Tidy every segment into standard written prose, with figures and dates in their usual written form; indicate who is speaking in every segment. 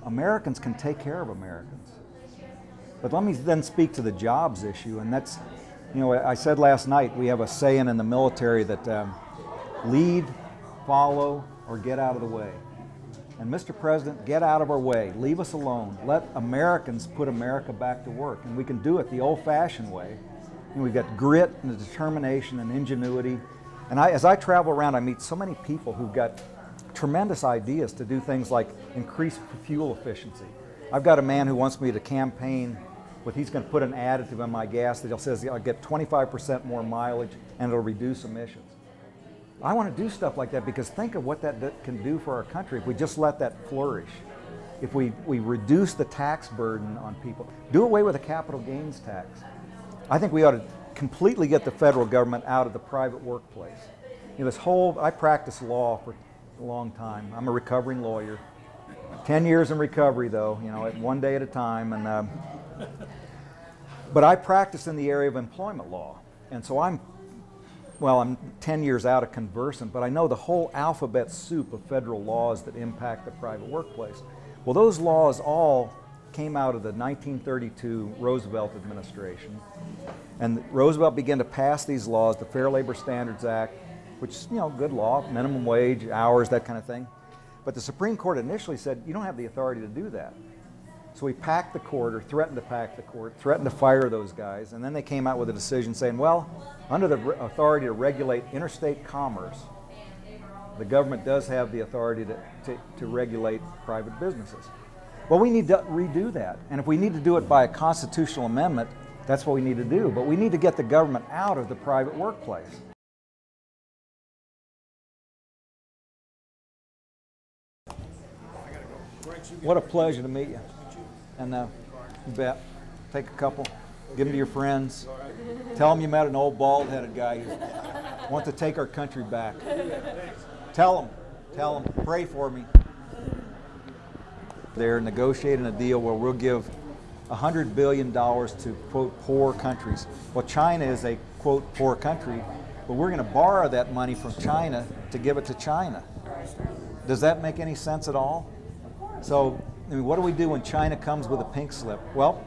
Speaker 1: Americans can take care of Americans. But let me then speak to the jobs issue, and that's, you know, I said last night, we have a saying in the military that lead, follow, or get out of the way. And Mr. President, get out of our way. Leave us alone. Let Americans put America back to work. And we can do it the old-fashioned way. And we've got grit and determination and ingenuity. And as I travel around, I meet so many people who've got tremendous ideas to do things like increase fuel efficiency. I've got a man who wants me to campaign with, he's going to put an additive in my gas that says I'll get 25% more mileage and it'll reduce emissions. I want to do stuff like that because think of what that can do for our country if we just let that flourish. If we reduce the tax burden on people, do away with the capital gains tax. I think we ought to completely get the federal government out of the private workplace. You know, this whole, I practiced law for a long time. I'm a recovering lawyer. 10 years in recovery though, you know, one day at a time. And but I practice in the area of employment law. And so I'm 10 years out of conversant, but I know the whole alphabet soup of federal laws that impact the private workplace. Well, those laws all came out of the 1932 Roosevelt administration. And Roosevelt began to pass these laws, the Fair Labor Standards Act, which is, you know, good law, minimum wage, hours, that kind of thing. But the Supreme Court initially said, you don't have the authority to do that. So we packed the court, or threatened to pack the court, threatened to fire those guys, and then they came out with a decision saying, well, under the authority to regulate interstate commerce, the government does have the authority to regulate private businesses. Well, we need to redo that, and if we need to do it by a constitutional amendment, that's what we need to do, but we need to get the government out of the private workplace. What a pleasure to meet you. And you bet, take a couple, give them to your friends. Tell them you met an old bald-headed guy who wants to take our country back. Tell them, pray for me. They're negotiating a deal where we'll give $100 billion to, quote, poor countries. Well, China is a, quote, poor country, but we're going to borrow that money from China to give it to China. Does that make any sense at all? So, I mean, what do we do when China comes with a pink slip? Well,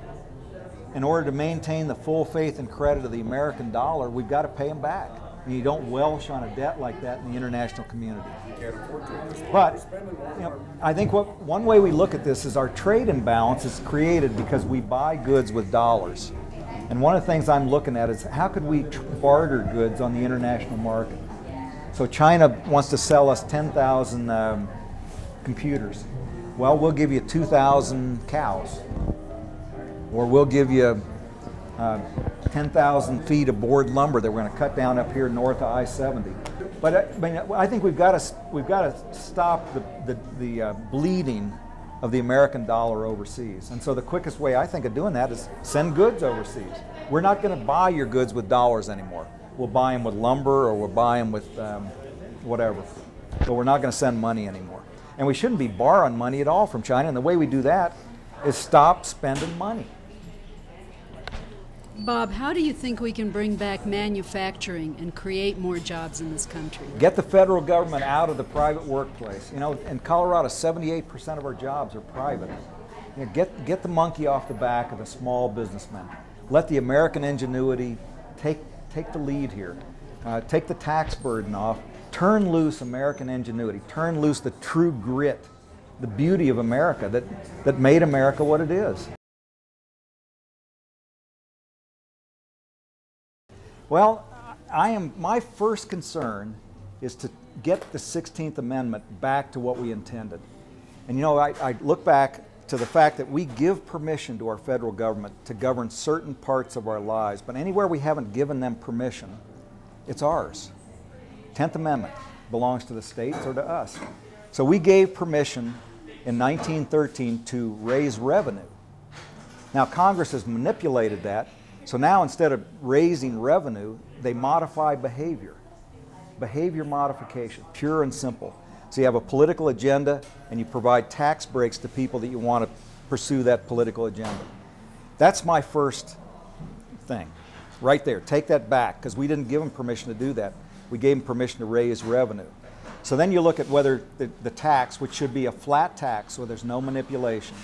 Speaker 1: in order to maintain the full faith and credit of the American dollar, we've got to pay them back. And you don't welsh on a debt like that in the international community. But, you know, I think one way we look at this is our trade imbalance is created because we buy goods with dollars. And one of the things I'm looking at is how could we barter goods on the international market? So China wants to sell us 10,000 computers. Well, we'll give you 2,000 cows, or we'll give you 10,000 feet of board lumber that we're going to cut down up here north of I-70. But I think we've got to stop the bleeding of the American dollar overseas. And so the quickest way I think of doing that is send goods overseas. We're not going to buy your goods with dollars anymore. We'll buy them with lumber, or we'll buy them with whatever. But we're not going to send money anymore. And we shouldn't be borrowing money at all from China. And the way we do that is stop spending money.
Speaker 2: Bob, how do you think we can bring back manufacturing and create more jobs in this country?
Speaker 1: Get the federal government out of the private workplace. You know, in Colorado, 78% of our jobs are private. You know, get the monkey off the back of the small businessmen. Let the American ingenuity take the lead here. Take the tax burden off. Turn loose American ingenuity. Turn loose the true grit, the beauty of America that made America what it is. Well, my first concern is to get the 16th Amendment back to what we intended. And you know, I look back to the fact that we give permission to our federal government to govern certain parts of our lives, but anywhere we haven't given them permission, it's ours. 10th Amendment belongs to the states or to us. So we gave permission in 1913 to raise revenue. Now Congress has manipulated that, so now instead of raising revenue, they modify behavior. Behavior modification, pure and simple. So you have a political agenda and you provide tax breaks to people that you want to pursue that political agenda. That's my first thing, right there. Take that back, because we didn't give them permission to do that. We gave them permission to raise revenue. So then you look at whether the tax, which should be a flat tax so there's no manipulation,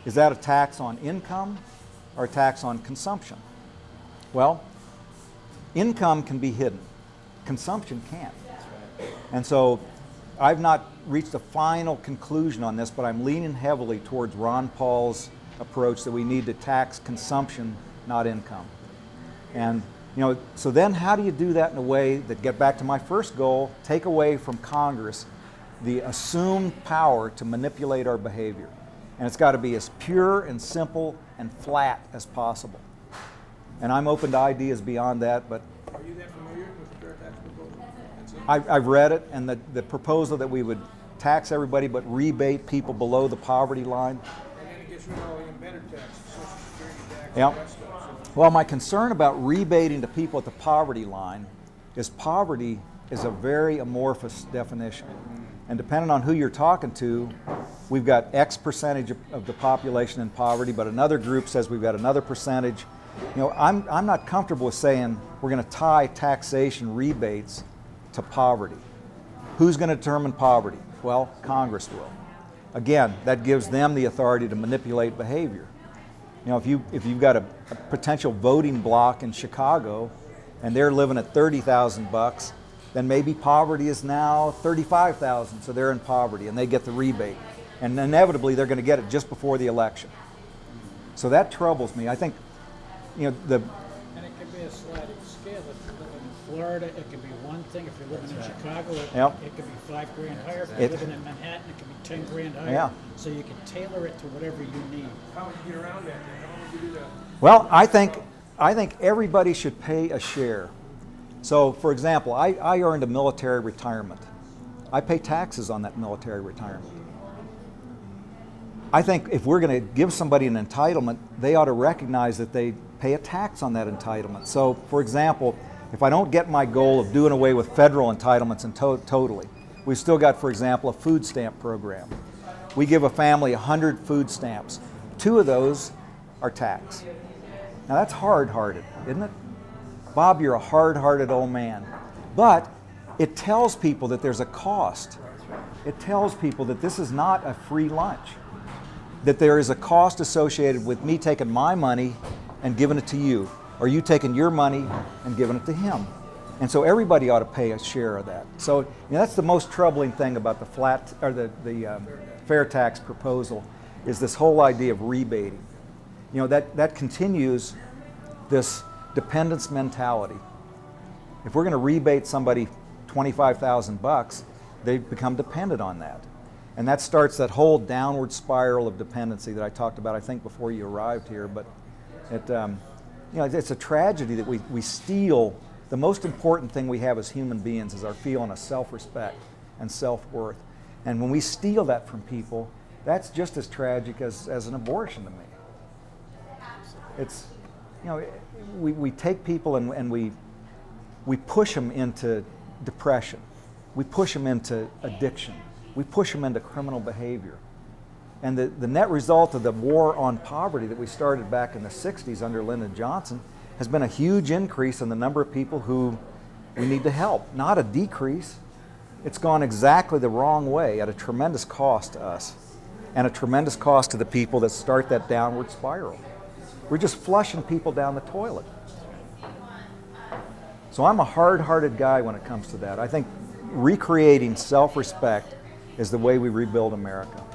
Speaker 1: is that a tax on income or a tax on consumption? Well, income can be hidden. Consumption can't. And so I've not reached a final conclusion on this, but I'm leaning heavily towards Ron Paul's approach that we need to tax consumption, not income. And so then how do you do that in a way that, get back to my first goal, take away from Congress the assumed power to manipulate our behavior? And it's got to be as pure and simple and flat as possible. And I'm open to ideas beyond that, but
Speaker 3: Are you that familiar with the fair tax proposal?
Speaker 1: I've read it, and the proposal that we would tax everybody but rebate people below the poverty line.
Speaker 3: And then it gets rid of all the embedded taxes, Social Security tax,
Speaker 1: Yep.
Speaker 3: all that stuff. So
Speaker 1: Well, my concern about rebating to people at the poverty line is poverty is a very amorphous definition. And depending on who you're talking to, we've got X percentage of the population in poverty, but another group says we've got another percentage. I'm not comfortable with saying we're going to tie taxation rebates to poverty. Who's going to determine poverty? Well, Congress will. Again, that gives them the authority to manipulate behavior. If you've got a potential voting bloc in Chicago and they're living at $30,000, then maybe poverty is now 35,000, so they're in poverty and they get the rebate. And inevitably they're going to get it just before the election. So that troubles me. I think,
Speaker 4: And it can be a sliding scale. If you live in Florida, it can be one thing. If you're living in Chicago, it can be $5,000 higher. If you're living in Manhattan, it can be $10,000 higher.
Speaker 1: Yeah.
Speaker 4: So you can tailor it to whatever you need.
Speaker 3: how would you get around that? How would you do that?
Speaker 1: well, I think everybody should pay a share. So, for example, I earned a military retirement. I pay taxes on that military retirement. I think if we're going to give somebody an entitlement, they ought to recognize that they pay a tax on that entitlement. So, for example, if I don't get my goal of doing away with federal entitlements and totally, we've still got, for example, a food stamp program. We give a family 100 food stamps. 2 of those are taxed. Now that's hard-hearted, isn't it? Bob, you're a hard-hearted old man. But it tells people that there's a cost. It tells people that this is not a free lunch, that there is a cost associated with me taking my money and giving it to you, or you taking your money and giving it to him. And so everybody ought to pay a share of that. So that's the most troubling thing about the fair tax proposal, is this whole idea of rebating. That continues this dependence mentality. If we're going to rebate somebody $25,000, they become dependent on that. And that starts that whole downward spiral of dependency that I talked about, I think, before you arrived here. But it's a tragedy that we steal. The most important thing we have as human beings is our feeling of self-respect and self-worth. And when we steal that from people, that's just as tragic as an abortion to me. It's, we take people and we push them into depression. We push them into addiction. We push them into criminal behavior. And the net result of the war on poverty that we started back in the 60s under Lyndon Johnson has been a huge increase in the number of people who we need to help, not a decrease. It's gone exactly the wrong way at a tremendous cost to us and a tremendous cost to the people that start that downward spiral. We're just flushing people down the toilet. So I'm a hard-hearted guy when it comes to that. I think recreating self-respect is the way we rebuild America.